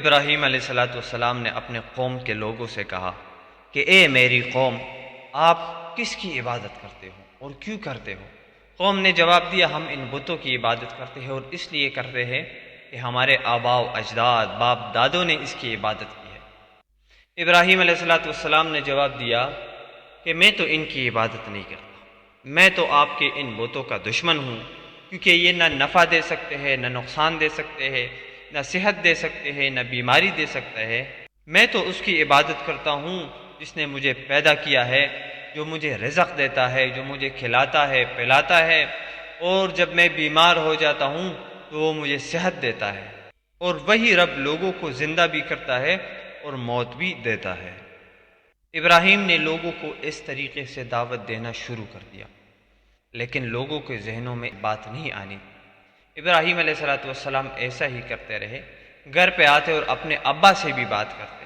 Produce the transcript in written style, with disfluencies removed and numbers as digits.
ابراہیم علیہ السلام نے اپنے قوم کے لوگوں سے کہا کہ اے میری قوم، آپ کس کی عبادت کرتے ہو اور کیوں کرتے ہو؟ قوم نے جواب دیا، ہم ان بتوں کی عبادت کرتے ہیں اور اس لیے کرتے ہیں کہ ہمارے آباء و اجداد، باپ دادوں نے اس کی عبادت کی ہے۔ ابراہیم علیہ السلام نے جواب دیا کہ میں تو ان کی عبادت نہیں کرتا، میں تو آپ کے ان بتوں کا دشمن ہوں، کیونکہ یہ نہ نفع دے سکتے ہیں، نہ نقصان دے سکتے ہیں، نہ صحت دے سکتے ہیں، نہ بیماری دے سکتا ہے۔ میں تو اس کی عبادت کرتا ہوں جس نے مجھے پیدا کیا ہے، جو مجھے رزق دیتا ہے، جو مجھے کھلاتا ہے، پلاتا ہے، اور جب میں بیمار ہو جاتا ہوں تو وہ مجھے صحت دیتا ہے، اور وہی رب لوگوں کو زندہ بھی کرتا ہے اور موت بھی دیتا ہے۔ ابراہیم نے لوگوں کو اس طریقے سے دعوت دینا شروع کر دیا، لیکن لوگوں کے ذہنوں میں بات نہیں آنی۔ ابراہیم علیہ السلام ایسا ہی کرتے رہے، گھر پہ آتے اور اپنے ابا سے بھی بات کرتے،